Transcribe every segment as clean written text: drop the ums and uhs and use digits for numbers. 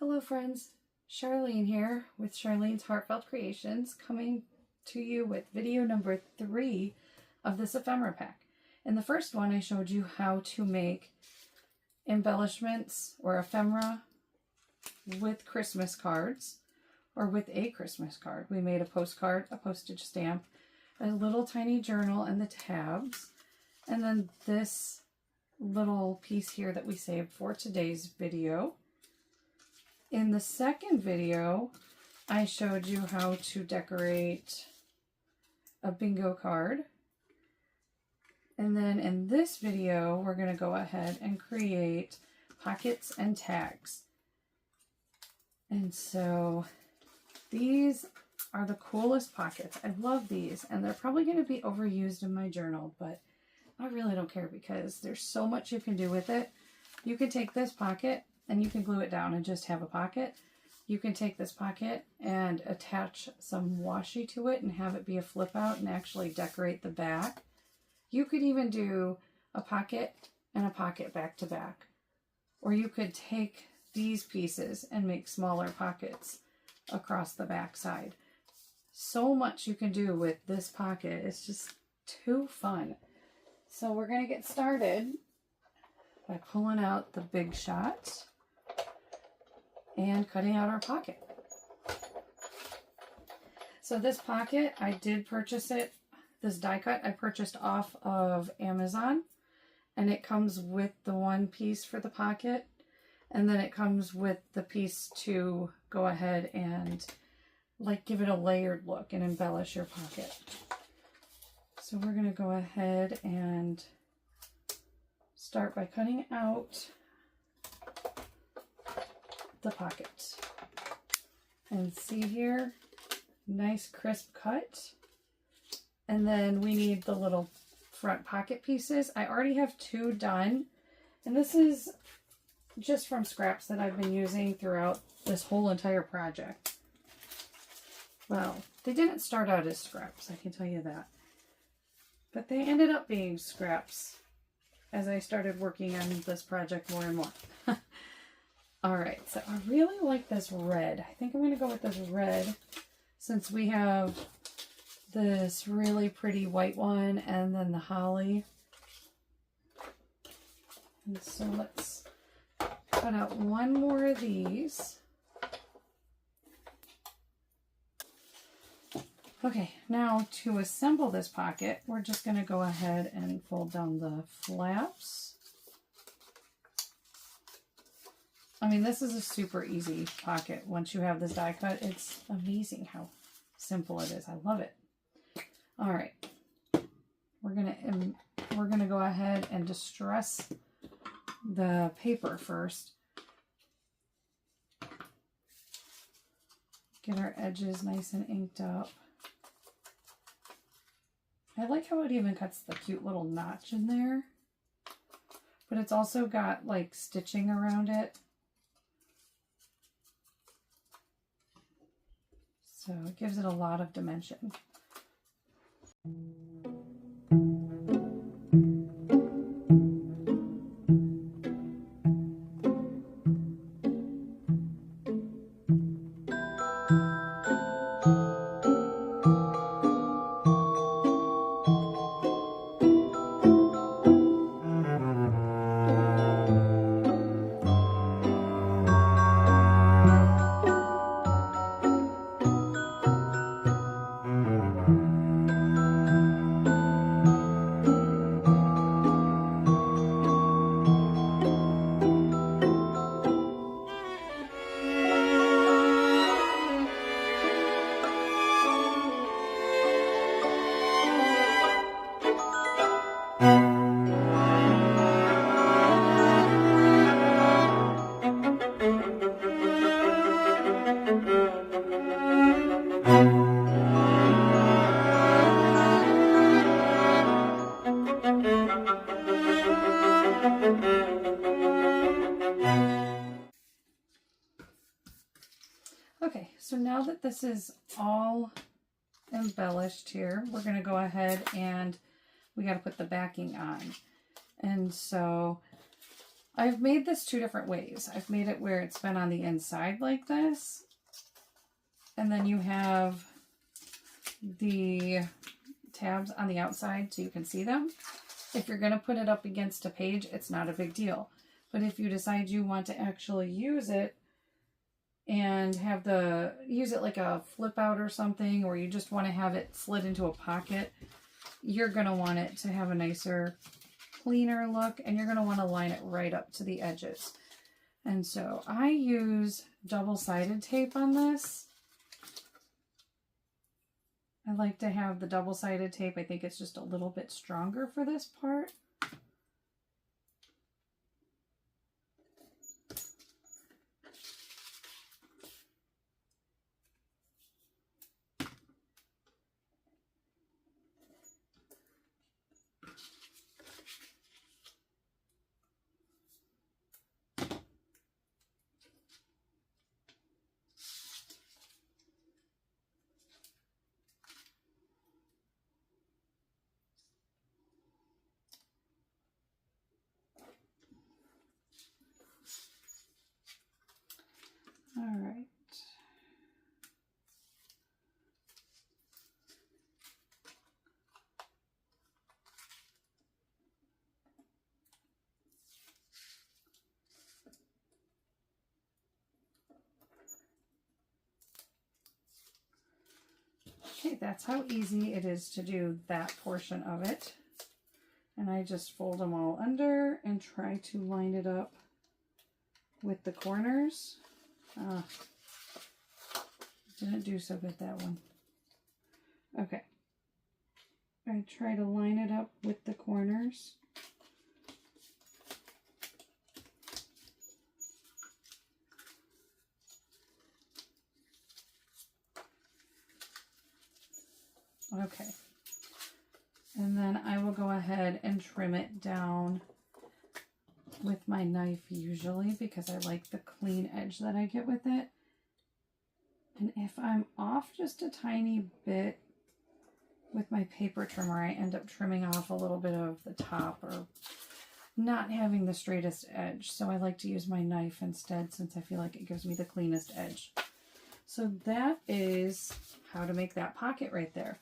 Hello friends, Charlene here with Charlene's Heartfelt Creations, coming to you with video number 3 of this ephemera pack. In the first one I showed you how to make embellishments or ephemera with Christmas cards or with a Christmas card. We made a postcard, a postage stamp, a little tiny journal and the tabs, and then this little piece here that we saved for today's video. In the second video, I showed you how to decorate a bingo card. And then in this video, we're going to go ahead and create pockets and tags. And so these are the coolest pockets. I love these, and they're probably going to be overused in my journal, but I really don't care because there's so much you can do with it. You can take this pocket and you can glue it down and just have a pocket. You can take this pocket and attach some washi to it and have it be a flip out and actually decorate the back. You could even do a pocket and a pocket back to back. Or you could take these pieces and make smaller pockets across the back side. So much you can do with this pocket. It's just too fun. So we're going to get started by pulling out the Big Shot and cutting out our pocket. So this pocket, I did purchase it, this die cut I purchased off of Amazon, and it comes with the one piece for the pocket, and then it comes with the piece to go ahead and like give it a layered look and embellish your pocket. So we're going to go ahead and start by cutting out the pocket. And see here, nice crisp cut. And then we need the little front pocket pieces. I already have 2 done, and this is just from scraps that I've been using throughout this whole entire project. Well, they didn't start out as scraps, I can tell you that. But they ended up being scraps as I started working on this project more and more. Alright, so I really like this red. I think I'm going to go with this red since we have this really pretty white one and then the holly. And so let's cut out one more of these. Okay, now to assemble this pocket, we're just going to go ahead and fold down the flaps. I mean, this is a super easy pocket. Once you have this die cut, it's amazing how simple it is. I love it. All right, we're gonna go ahead and distress the paper first. Get our edges nice and inked up. I like how it even cuts the cute little notch in there, but it's also got like stitching around it. So it gives it a lot of dimension. Okay, so now that this is all embellished here, we're going to go ahead and we got to put the backing on. And so I've made this two different ways. I've made it where it's been on the inside like this, and then you have the tabs on the outside so you can see them. If you're going to put it up against a page, it's not a big deal. But if you decide you want to actually use it and use it like a flip out or something, or you just want to have it slid into a pocket, you're going to want it to have a nicer, cleaner look, and you're going to want to line it right up to the edges. And so I use double-sided tape on this. I like to have the double-sided tape. I think it's just a little bit stronger for this part. All right. Okay, that's how easy it is to do that portion of it. And I just fold them all under and try to line it up with the corners. Didn't do so good, that one. Okay. I try to line it up with the corners. Okay. And then I will go ahead and trim it down with my knife usually, because I like the clean edge that I get with it. And if I'm off just a tiny bit with my paper trimmer, I end up trimming off a little bit of the top or not having the straightest edge. So I like to use my knife instead, since I feel like it gives me the cleanest edge. So that is how to make that pocket right there.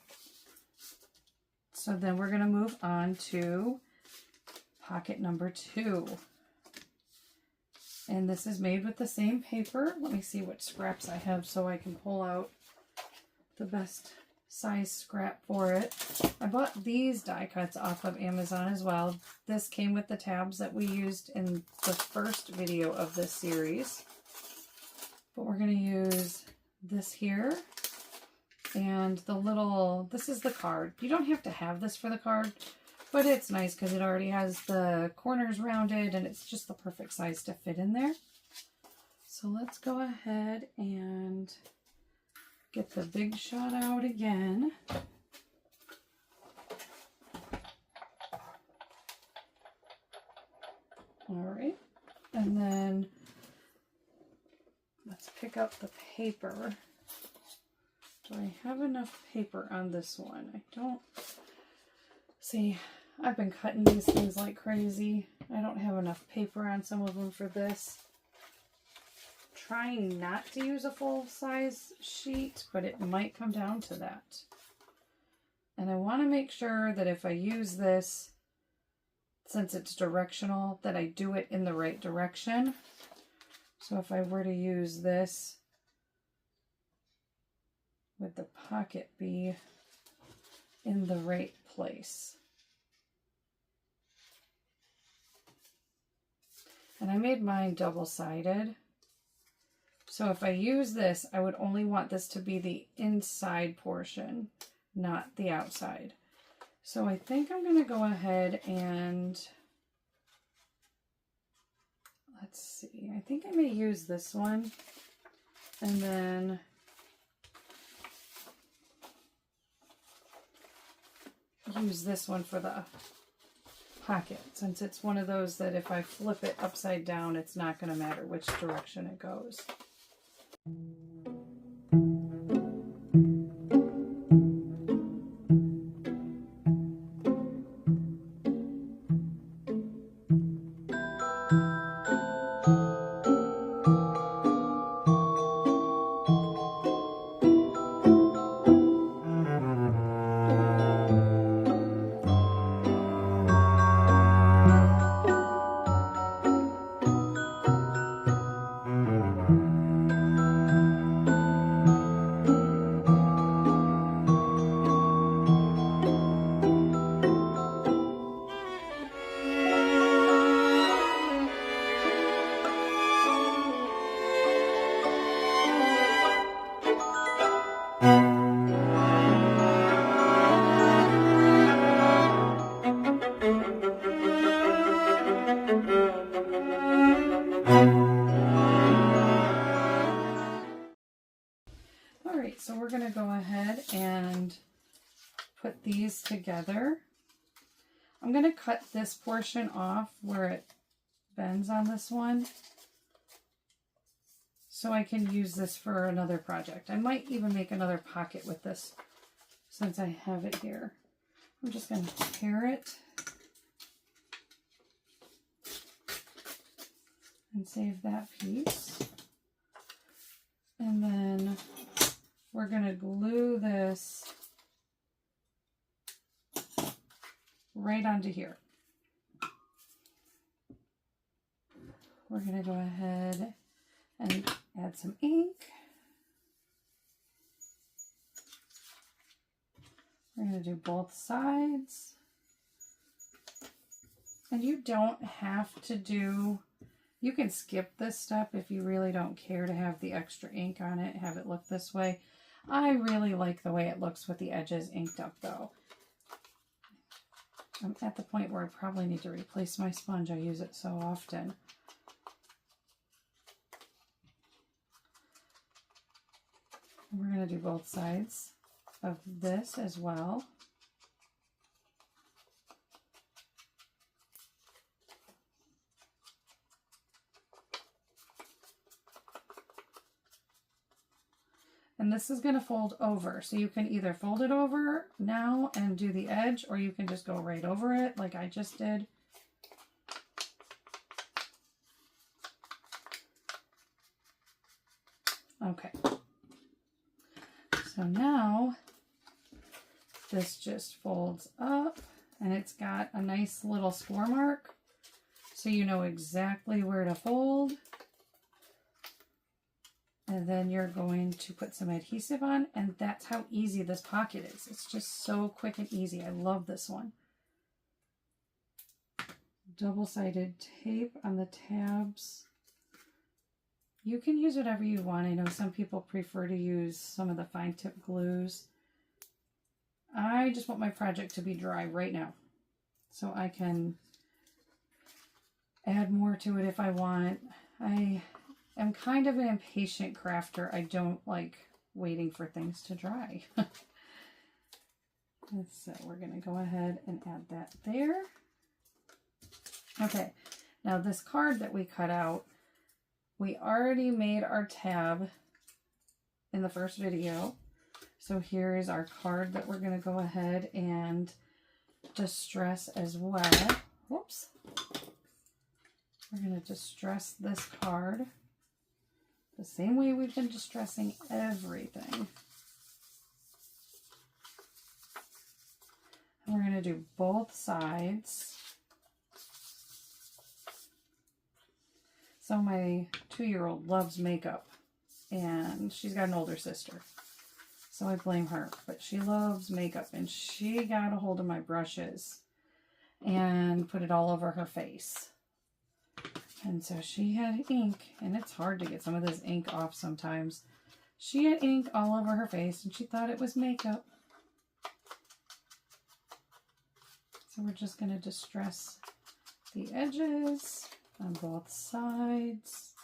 So then we're going to move on to pocket number 2. And this is made with the same paper. Let me see what scraps I have so I can pull out the best size scrap for it. I bought these die cuts off of Amazon as well. This came with the tabs that we used in the first video of this series. But we're going to use this here. And the little, this is the card. You don't have to have this for the card, but it's nice because it already has the corners rounded and it's just the perfect size to fit in there. So let's go ahead and get the big shot out again. All right, and then let's pick up the paper. Do I have enough paper on this one? I don't. See, I've been cutting these things like crazy. I don't have enough paper on some of them for this. Trying not to use a full-size sheet, but it might come down to that. And I want to make sure that if I use this, since it's directional, that I do it in the right direction. So if I were to use this, would the pocket be in the right place? And I made mine double-sided. So if I use this, I would only want this to be the inside portion, not the outside. So I think I'm going to go ahead and, let's see, I think I may use this one and then use this one for the pocket, since it's one of those that if I flip it upside down, it's not going to matter which direction it goes. we're going to go ahead and put these together. I'm going to cut this portion off where it bends on this one, so I can use this for another project. I might even make another pocket with this since I have it here. I'm just going to tear it and save that piece. And then we're going to glue this right onto here. We're going to go ahead and add some ink. We're going to do both sides. And you don't have to do, you can skip this step if you really don't care to have the extra ink on it, have it look this way. I really like the way it looks with the edges inked up though. I'm at the point where I probably need to replace my sponge. I use it so often. We're going to do both sides of this as well. And this is going to fold over, so you can either fold it over now and do the edge, or you can just go right over it like I just did. Okay. So now this just folds up and it's got a nice little score mark, so you know exactly where to fold. And then you're going to put some adhesive on, and that's how easy this pocket is. It's just so quick and easy. I love this one. Double-sided tape on the tabs. You can use whatever you want. I know some people prefer to use some of the fine tip glues. I just want my project to be dry right now, so I can add more to it if I want. I'm kind of an impatient crafter. I don't like waiting for things to dry. So we're going to go ahead and add that there. Okay, now this card that we cut out, we already made our tab in the first video. So here is our card that we're going to go ahead and distress as well. Whoops. We're going to distress this card the same way we've been distressing everything. And we're going to do both sides. So my 2-year-old loves makeup, and she's got an older sister, so I blame her, but she loves makeup, and she got a hold of my brushes and put it all over her face. And so she had ink, and it's hard to get some of this ink off sometimes. She had ink all over her face, and she thought it was makeup. So we're just going to distress the edges on both sides.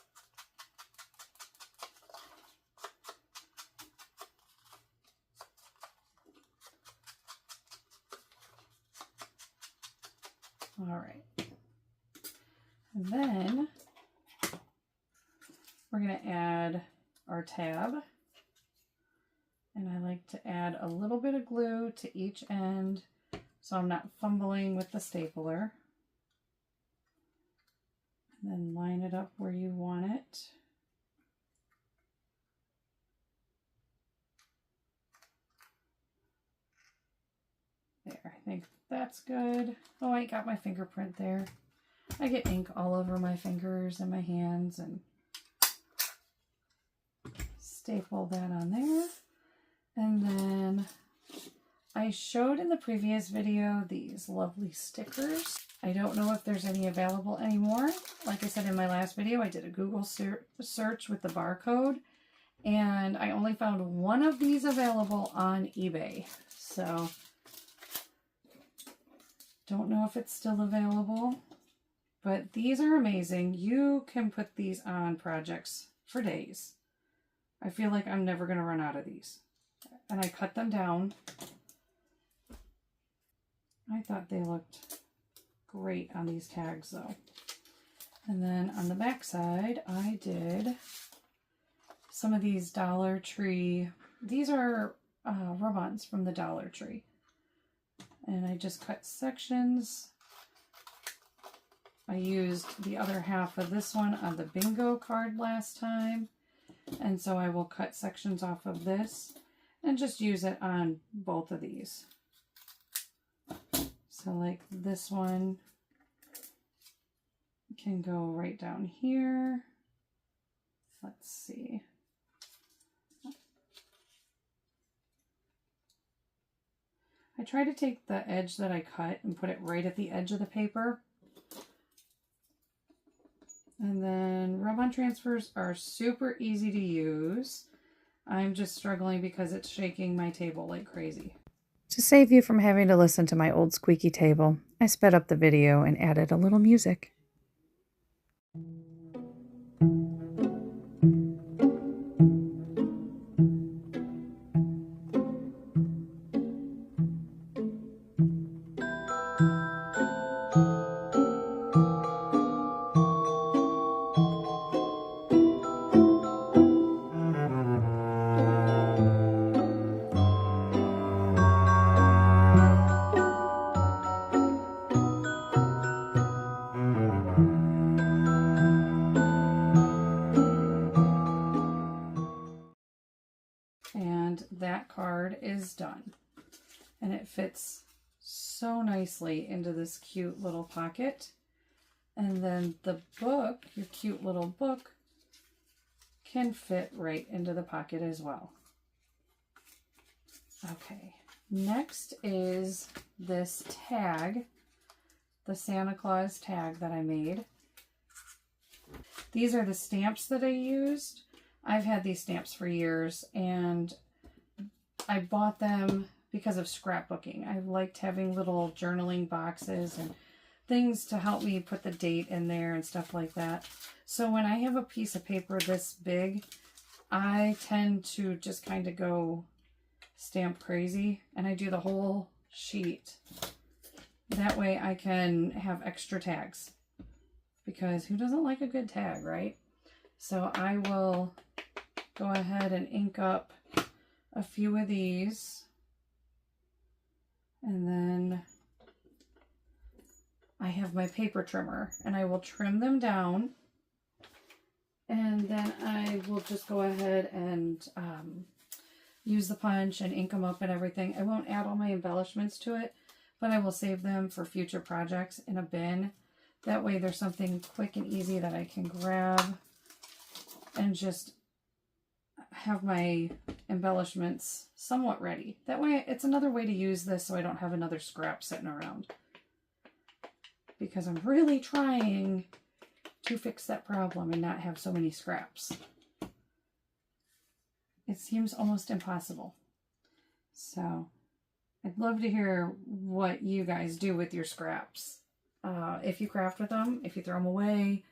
All right. And then we're going to add our tab. And I like to add a little bit of glue to each end so I'm not fumbling with the stapler. And then line it up where you want it. There, I think that's good. Oh, I got my fingerprint there. I get ink all over my fingers and my hands, and staple that on there. And then I showed in the previous video these lovely stickers. I don't know if there's any available anymore. Like I said in my last video, I did a Google search with the barcode, and I only found one of these available on eBay. So don't know if it's still available. But these are amazing. You can put these on projects for days. I feel like I'm never going to run out of these. and I cut them down. I thought they looked great on these tags though. And then on the back side, I did some of these Dollar Tree. These are rub-ons from the Dollar Tree. And I just cut sections. I used the other half of this one on the bingo card last time. And so I will cut sections off of this and just use it on both of these. So like this one can go right down here. Let's see. I try to take the edge that I cut and put it right at the edge of the paper. And then rub-on transfers are super easy to use. I'm just struggling because it's shaking my table like crazy. To save you from having to listen to my old squeaky table, I sped up the video and added a little music. And that card is done. And it fits so nicely into this cute little pocket. And then the book, your cute little book, can fit right into the pocket as well. Okay, next is this tag, the Santa Claus tag that I made. These are the stamps that I used. I've had these stamps for years, and I bought them because of scrapbooking. I liked having little journaling boxes and things to help me put the date in there and stuff like that. So when I have a piece of paper this big, I tend to just kind of go stamp crazy, and I do the whole sheet. That way I can have extra tags, because who doesn't like a good tag, right? So I will go ahead and ink up a few of these, and then I have my paper trimmer, and I will trim them down, and then I will just go ahead and use the punch and ink them up and everything. I won't add all my embellishments to it, but I will save them for future projects in a bin. That way there's something quick and easy that I can grab and just have my embellishments somewhat ready. That way it's another way to use this so I don't have another scrap sitting around. Because I'm really trying to fix that problem and not have so many scraps. It seems almost impossible. So I'd love to hear what you guys do with your scraps. If you craft with them, if you throw them away,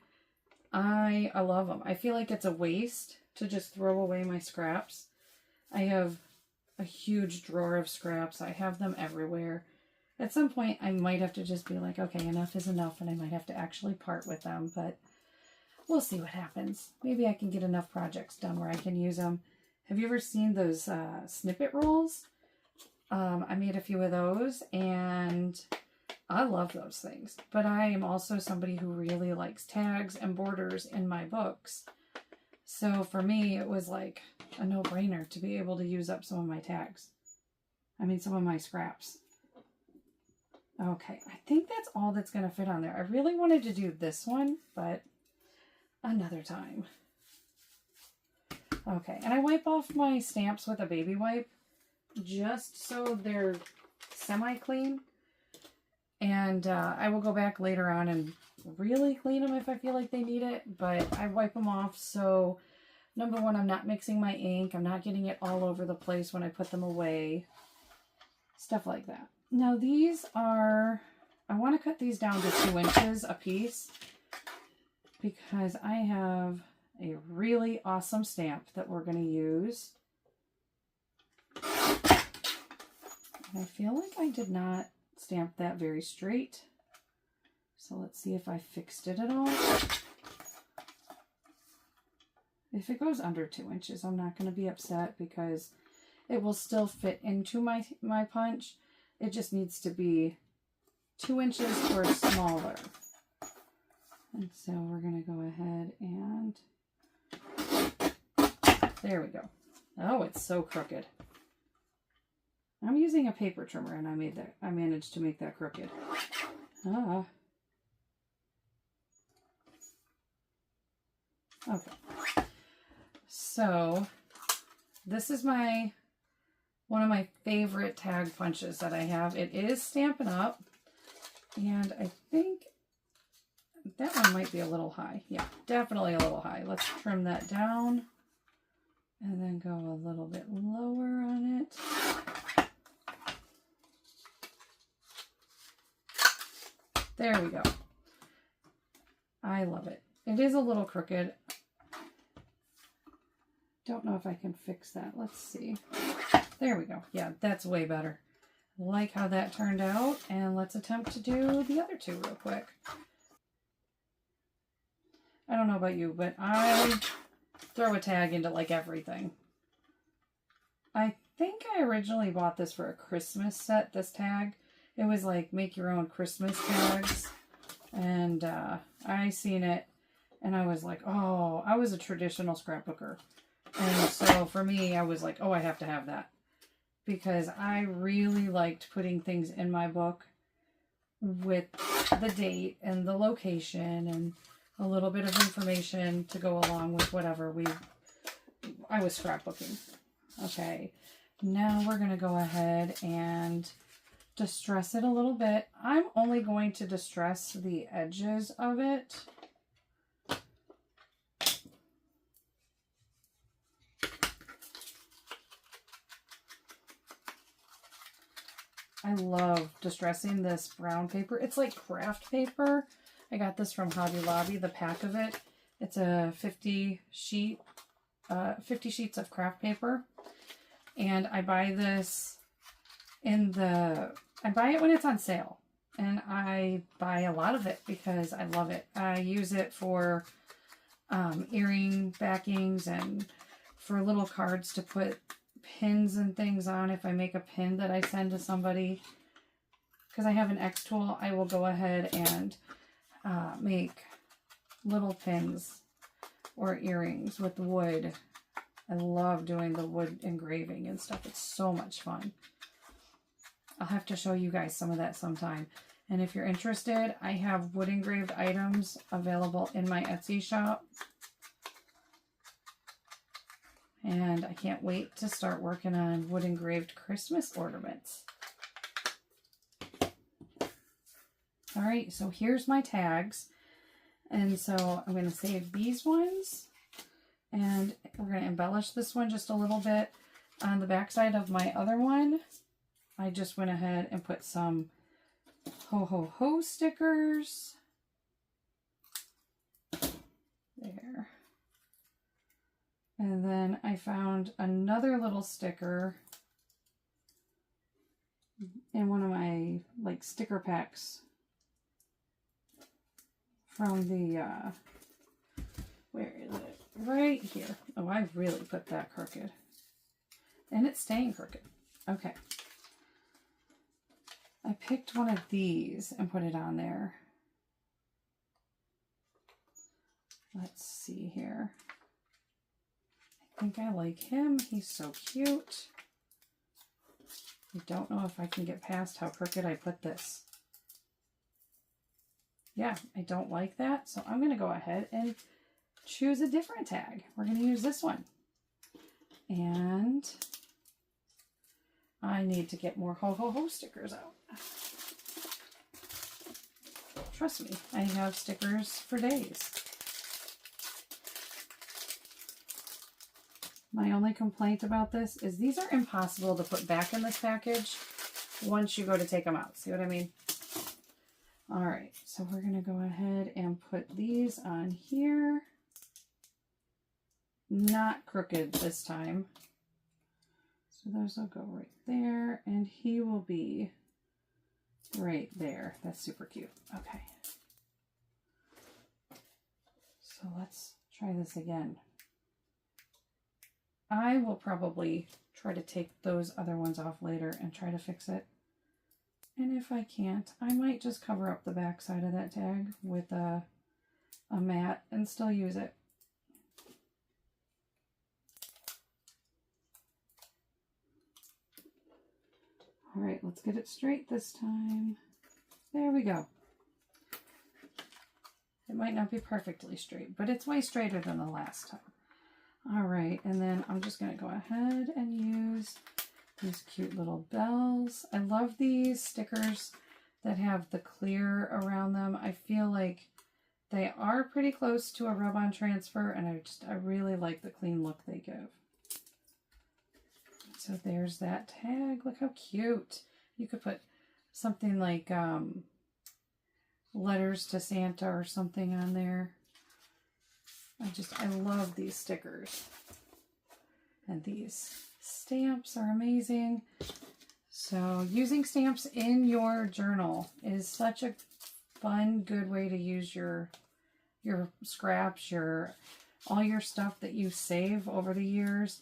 I love them. I feel like it's a waste to just throw away my scraps. I have a huge drawer of scraps. I have them everywhere. At some point, I might have to just be like, okay, enough is enough, and I might have to actually part with them, but we'll see what happens. Maybe I can get enough projects done where I can use them. Have you ever seen those snippet rolls? I made a few of those, and I love those things. But I am also somebody who really likes tags and borders in my books. So for me, it was like a no-brainer to be able to use up some of my tags. I mean, some of my scraps. Okay, I think that's all that's going to fit on there. I really wanted to do this one, but another time. Okay, and I wipe off my stamps with a baby wipe just so they're semi-clean. And I will go back later on and really clean them if I feel like they need it. But I wipe them off so, number one, I'm not mixing my ink. I'm not getting it all over the place when I put them away. Stuff like that. Now these are, I want to cut these down to 2 inches a piece because I have a really awesome stamp that we're going to use. And I feel like I did not stamp that very straight. So let's see if I fixed it at all. If it goes under 2 inches, I'm not going to be upset because it will still fit into my punch. It just needs to be 2 inches or smaller. And so we're going to go ahead and there we go. Oh, it's so crooked. I'm using a paper trimmer and I managed to make that crooked. Ah. Okay. So this is one of my favorite tag punches that I have. It is Stampin' Up! And I think that one might be a little high. Yeah, definitely a little high. Let's trim that down and then go a little bit lower on it. There we go. I love it. It is a little crooked. Don't know if I can fix that. Let's see. There we go. Yeah, that's way better. Like how that turned out. And let's attempt to do the other two real quick. I don't know about you, but I throw a tag into like everything. I think I originally bought this for a Christmas set, this tag. It was like make your own Christmas tags. And I seen it and I was like, oh, I was a traditional scrapbooker. And so for me, I was like, oh, I have to have that. Because I really liked putting things in my book with the date and the location and a little bit of information to go along with whatever I was scrapbooking. Okay, now we're going to go ahead and distress it a little bit. I'm only going to distress the edges of it. I love distressing this brown paper. It's like craft paper. I got this from Hobby Lobby, the pack of it. It's a 50 sheets of craft paper. And I buy this I buy it when it's on sale. And I buy a lot of it because I love it. I use it for earring backings and for little cards to put pins and things on. If I make a pin that I send to somebody, because I have an X tool, I will go ahead and make little pins or earrings with wood. I love doing the wood engraving and stuff. It's so much fun. I'll have to show you guys some of that sometime. And if you're interested, I have wood engraved items available in my Etsy shop. And I can't wait to start working on wood engraved Christmas ornaments. All right, so here's my tags. And so I'm going to save these ones. And we're going to embellish this one just a little bit. On the back side of my other one, I just went ahead and put some ho ho ho stickers. There. And then I found another little sticker in one of my like sticker packs from the where is it? Right here. Oh, I really put that crooked. And it's staying crooked. Okay. I picked one of these and put it on there. Let's see here. I think I like him. He's so cute. I don't know if I can get past how crooked I put this. Yeah, I don't like that. So I'm going to go ahead and choose a different tag. We're going to use this one. And I need to get more ho ho ho stickers out. Trust me, I have stickers for days. My only complaint about this is these are impossible to put back in this package once you go to take them out. See what I mean? All right, so we're going to go ahead and put these on here. Not crooked this time. So those will go right there, and he will be right there. That's super cute. Okay. So let's try this again. I will probably try to take those other ones off later and try to fix it. And if I can't, I might just cover up the back side of that tag with a mat and still use it. All right, let's get it straight this time. There we go. It might not be perfectly straight, but it's way straighter than the last time. All right, and then I'm just going to go ahead and use these cute little bells. I love these stickers that have the clear around them. I feel like they are pretty close to a rub-on transfer, and I really like the clean look they give. So there's that tag. Look how cute. You could put something like letters to Santa or something on there. I love these stickers. And these stamps are amazing. So using stamps in your journal is such a fun, good way to use your scraps, all your stuff that you save over the years.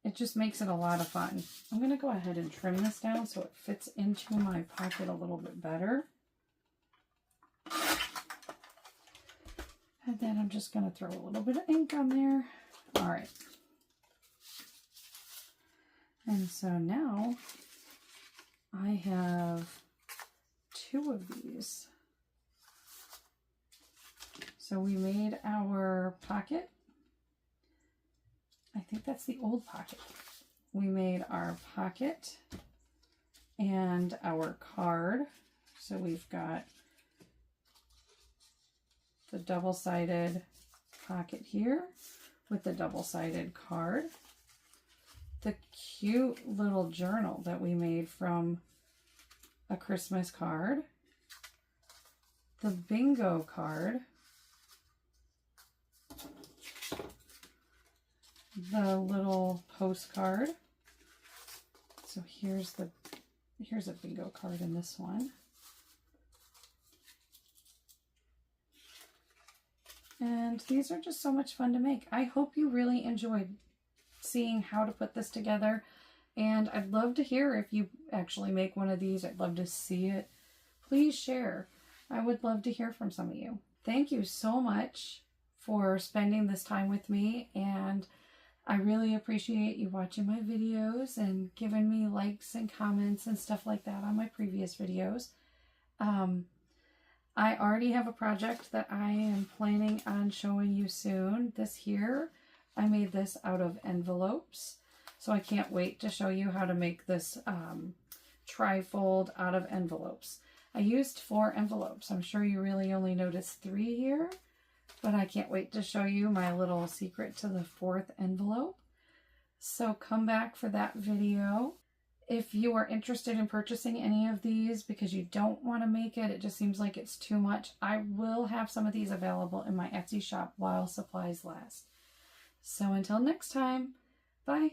It just makes it a lot of fun. I'm going to go ahead and trim this down so it fits into my pocket a little bit better. And then I'm just going to throw a little bit of ink on there. All right. And so now I have 2 of these. So we made our pocket. I think that's the old pocket. We made our pocket and our card. So we've got the double-sided pocket here with the double-sided card. The cute little journal that we made from a Christmas card. The bingo card. The little postcard. So here's a bingo card in this one. And these are just so much fun to make. I hope you really enjoyed seeing how to put this together. And I'd love to hear if you actually make one of these. I'd love to see it. Please share. I would love to hear from some of you. Thank you so much for spending this time with me, and I really appreciate you watching my videos and giving me likes and comments and stuff like that on my previous videos. I already have a project that I am planning on showing you soon. This here, I made this out of envelopes. So I can't wait to show you how to make this trifold out of envelopes. I used 4 envelopes. I'm sure you really only noticed 3 here, but I can't wait to show you my little secret to the 4th envelope. So come back for that video. If you are interested in purchasing any of these because you don't want to make it, it just seems like it's too much, I will have some of these available in my Etsy shop while supplies last. So until next time, bye.